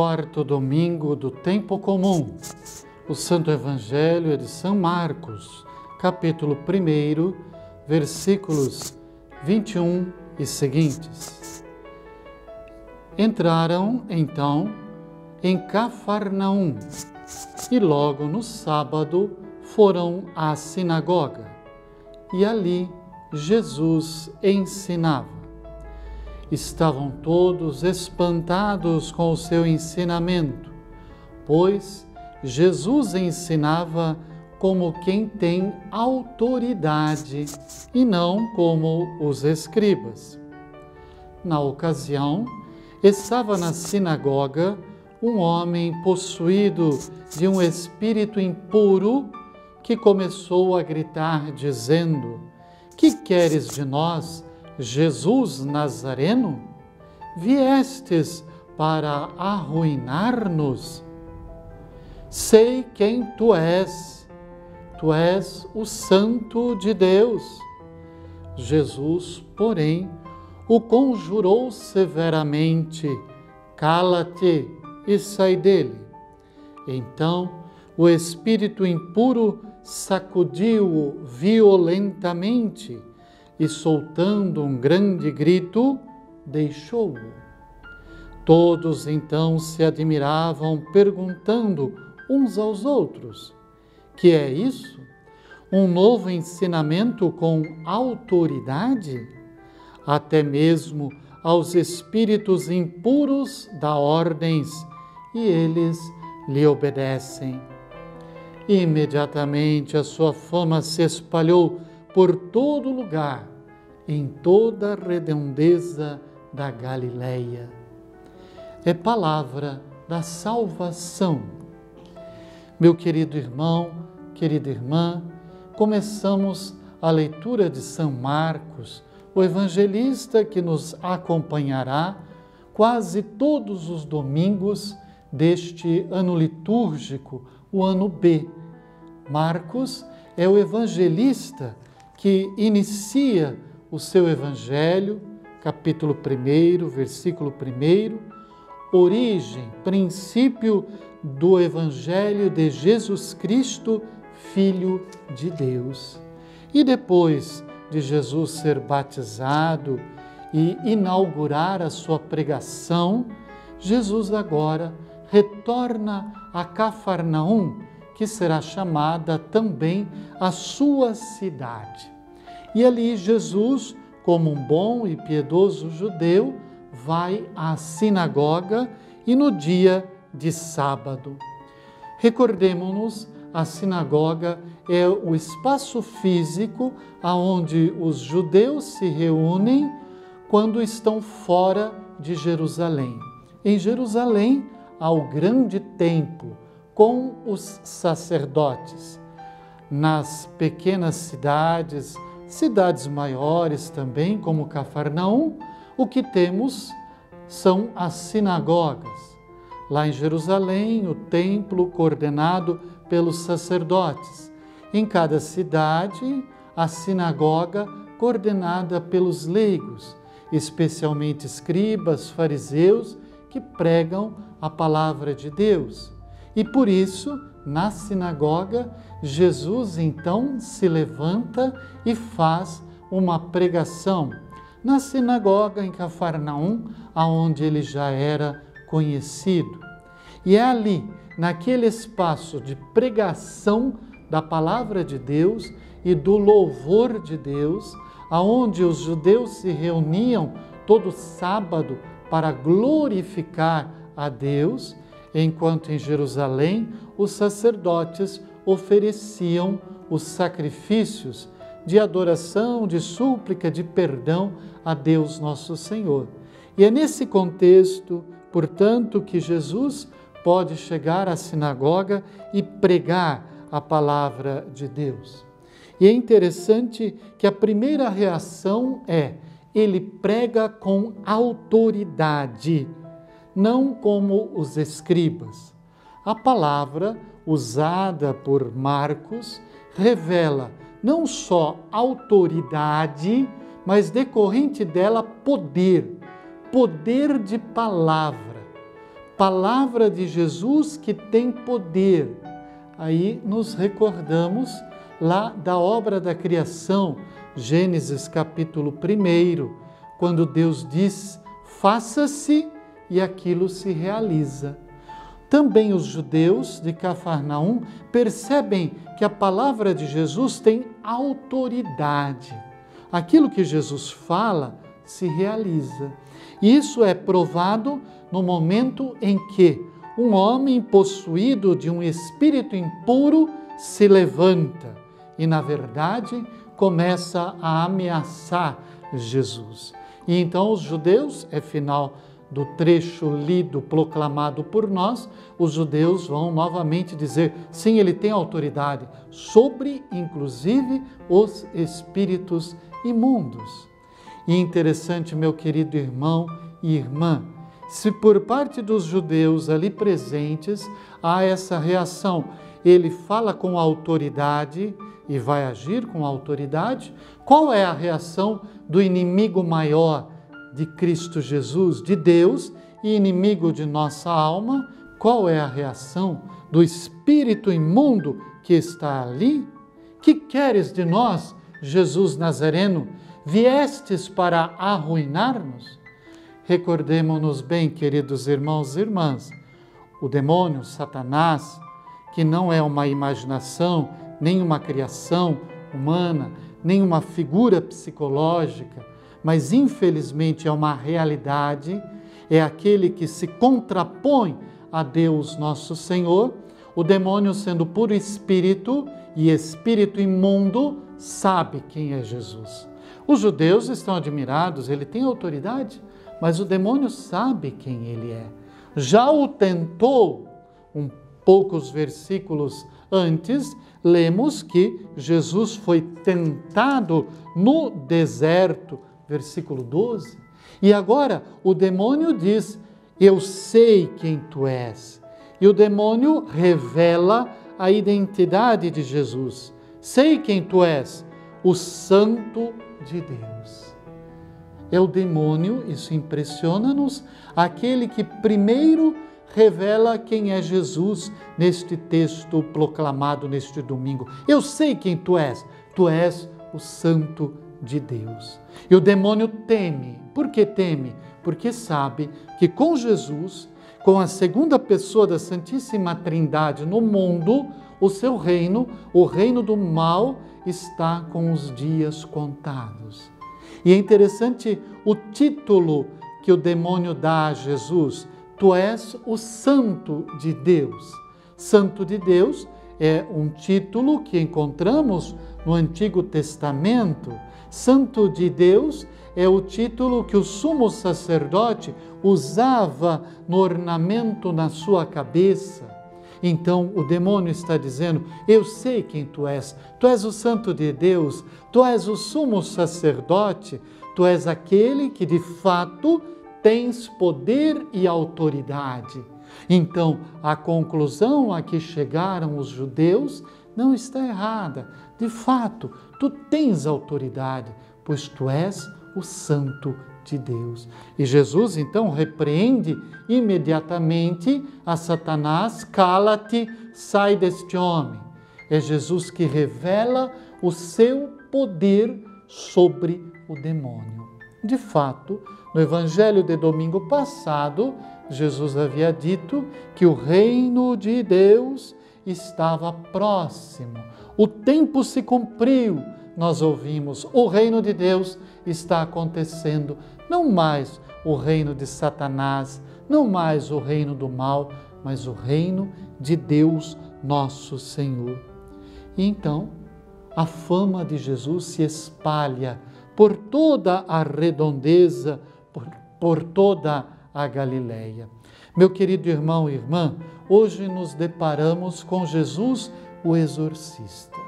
quarto domingo do tempo comum. O Santo Evangelho é de São Marcos, capítulo 1, versículos 21 e seguintes. Entraram, então, em Cafarnaum e logo no sábado foram à sinagoga e ali Jesus ensinava. Estavam todos espantados com o seu ensinamento, pois Jesus ensinava como quem tem autoridade e não como os escribas. Na ocasião, estava na sinagoga um homem possuído de um espírito impuro que começou a gritar dizendo: "Que queres de nós, Jesus Nazareno? Viestes para arruinar-nos? Sei quem tu és o Santo de Deus." Jesus, porém, o conjurou severamente: "Cala-te e sai dele." Então, o espírito impuro sacudiu-o violentamente e, soltando um grande grito, deixou-o. Todos então se admiravam, perguntando uns aos outros: "Que é isso? Um novo ensinamento com autoridade? Até mesmo aos espíritos impuros dá ordens e eles lhe obedecem." E imediatamente a sua fama se espalhou por todo lugar, em toda a redondeza da Galileia. É palavra da salvação. Meu querido irmão, querida irmã, começamos a leitura de São Marcos, o evangelista que nos acompanhará quase todos os domingos deste ano litúrgico, o ano B. Marcos é o evangelista que inicia o seu evangelho, capítulo 1, versículo 1, origem, princípio do evangelho de Jesus Cristo, Filho de Deus. E depois de Jesus ser batizado e inaugurar a sua pregação, Jesus agora retorna a Cafarnaum, que será chamada também a sua cidade. E ali Jesus, como um bom e piedoso judeu, vai à sinagoga e no dia de sábado. Recordemo-nos, a sinagoga é o espaço físico aonde os judeus se reúnem quando estão fora de Jerusalém. Em Jerusalém há o grande templo com os sacerdotes. Nas pequenas cidades, cidades maiores também, como Cafarnaum, o que temos são as sinagogas. Lá em Jerusalém, o templo coordenado pelos sacerdotes. Em cada cidade, a sinagoga coordenada pelos leigos, especialmente escribas, fariseus, que pregam a palavra de Deus. E por isso, na sinagoga, Jesus então se levanta e faz uma pregação. Na sinagoga em Cafarnaum, aonde ele já era conhecido. E é ali, naquele espaço de pregação da palavra de Deus e do louvor de Deus, aonde os judeus se reuniam todo sábado para glorificar a Deus, enquanto em Jerusalém os sacerdotes ofereciam os sacrifícios de adoração, de súplica, de perdão a Deus nosso Senhor. E é nesse contexto, portanto, que Jesus pode chegar à sinagoga e pregar a palavra de Deus. E é interessante que a primeira reação é: ele prega com autoridade, não como os escribas. A palavra usada por Marcos revela não só autoridade, mas decorrente dela poder, poder de palavra, palavra de Jesus que tem poder. Aí nos recordamos lá da obra da criação, Gênesis capítulo 1, quando Deus diz, faça-se e aquilo se realiza. Também os judeus de Cafarnaum percebem que a palavra de Jesus tem autoridade. Aquilo que Jesus fala se realiza. E isso é provado no momento em que um homem possuído de um espírito impuro se levanta e, na verdade, começa a ameaçar Jesus. E então os judeus, final do trecho lido, proclamado por nós, os judeus vão novamente dizer, sim, ele tem autoridade sobre, inclusive, os espíritos imundos. E interessante, meu querido irmão e irmã, se por parte dos judeus ali presentes há essa reação, ele fala com autoridade e vai agir com autoridade, qual é a reação do inimigo maior de Cristo Jesus, de Deus, e inimigo de nossa alma? Qual é a reação do espírito imundo que está ali? Que queres de nós, Jesus Nazareno? Viestes para arruinar-nos? Recordemo-nos bem, queridos irmãos e irmãs, o demônio, Satanás, que não é uma imaginação, nem uma criação humana, nem uma figura psicológica, mas infelizmente é uma realidade, é aquele que se contrapõe a Deus nosso Senhor. O demônio, sendo puro espírito e espírito imundo, sabe quem é Jesus. Os judeus estão admirados, ele tem autoridade, mas o demônio sabe quem ele é. Já o tentou, poucos versículos antes, lemos que Jesus foi tentado no deserto, versículo 12, e agora o demônio diz, eu sei quem tu és. E o demônio revela a identidade de Jesus. Sei quem tu és, o Santo de Deus. É o demônio, isso impressiona-nos, aquele que primeiro revela quem é Jesus neste texto proclamado neste domingo. Eu sei quem tu és o Santo de Deus. E o demônio teme. Por que teme? Porque sabe que com Jesus, com a segunda pessoa da Santíssima Trindade no mundo, o seu reino, o reino do mal, está com os dias contados. E é interessante o título que o demônio dá a Jesus. Tu és o Santo de Deus. Santo de Deus é um título que encontramos no Antigo Testamento. Santo de Deus é o título que o sumo sacerdote usava no ornamento na sua cabeça. Então o demônio está dizendo, eu sei quem tu és o Santo de Deus, tu és o sumo sacerdote, tu és aquele que de fato tens poder e autoridade. Então a conclusão a que chegaram os judeus não está errada. De fato, tu tens autoridade, pois tu és o Santo de Deus. E Jesus então repreende imediatamente a Satanás, cala-te, sai deste homem. É Jesus que revela o seu poder sobre o demônio. De fato, no Evangelho de domingo passado, Jesus havia dito que o reino de Deus estava próximo. O tempo se cumpriu, nós ouvimos, o reino de Deus está acontecendo, não mais o reino de Satanás, não mais o reino do mal, mas o reino de Deus nosso Senhor. E então, a fama de Jesus se espalha por toda a redondeza, por toda a Galileia. Meu querido irmão e irmã, hoje nos deparamos com Jesus, o exorcista.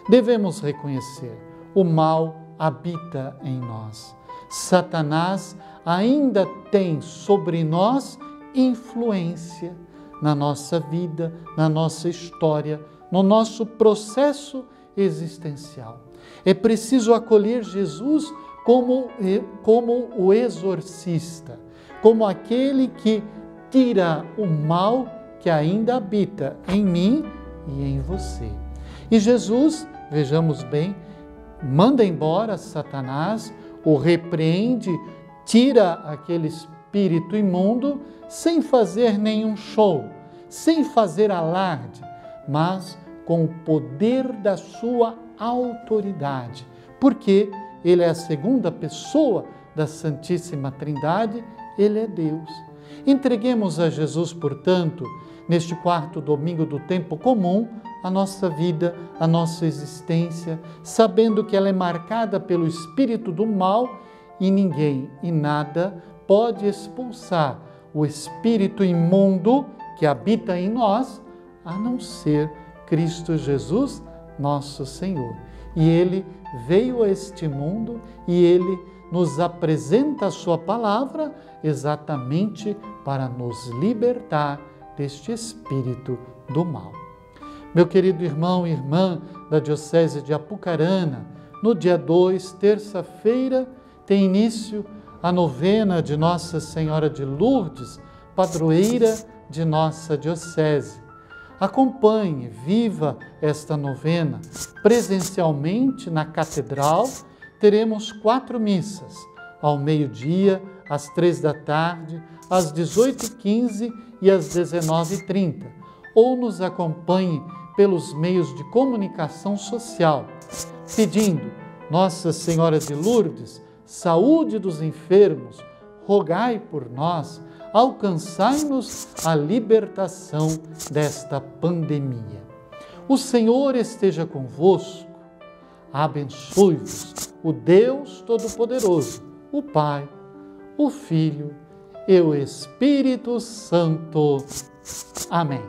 Devemos reconhecer, o mal habita em nós. Satanás ainda tem sobre nós influência na nossa vida, na nossa história, no nosso processo existencial. É preciso acolher Jesus como o exorcista, como aquele que tira o mal que ainda habita em mim e em você. E Jesus, vejamos bem, manda embora Satanás, o repreende, tira aquele espírito imundo, sem fazer nenhum show, sem fazer alarde, mas com o poder da sua autoridade, porque ele é a segunda pessoa da Santíssima Trindade, ele é Deus. Entreguemos a Jesus, portanto, neste quarto domingo do tempo comum, a nossa vida, a nossa existência, sabendo que ela é marcada pelo espírito do mal e ninguém e nada pode expulsar o espírito imundo que habita em nós, a não ser Cristo Jesus, nosso Senhor. E Ele veio a este mundo e Ele nos apresenta a sua palavra exatamente para nos libertar deste espírito do mal. Meu querido irmão e irmã da Diocese de Apucarana, no dia 2, terça-feira, tem início a novena de Nossa Senhora de Lourdes, padroeira de nossa Diocese. Acompanhe, viva esta novena. Presencialmente na Catedral, teremos 4 missas, ao meio-dia, às 3 da tarde, às 18h15 e às 19h30. Ou nos acompanhe pelos meios de comunicação social, pedindo Nossa Senhora de Lourdes, saúde dos enfermos, rogai por nós, alcançai-nos a libertação desta pandemia. O Senhor esteja convosco, abençoe-vos o Deus Todo-Poderoso, o Pai, o Filho e o Espírito Santo. Amém.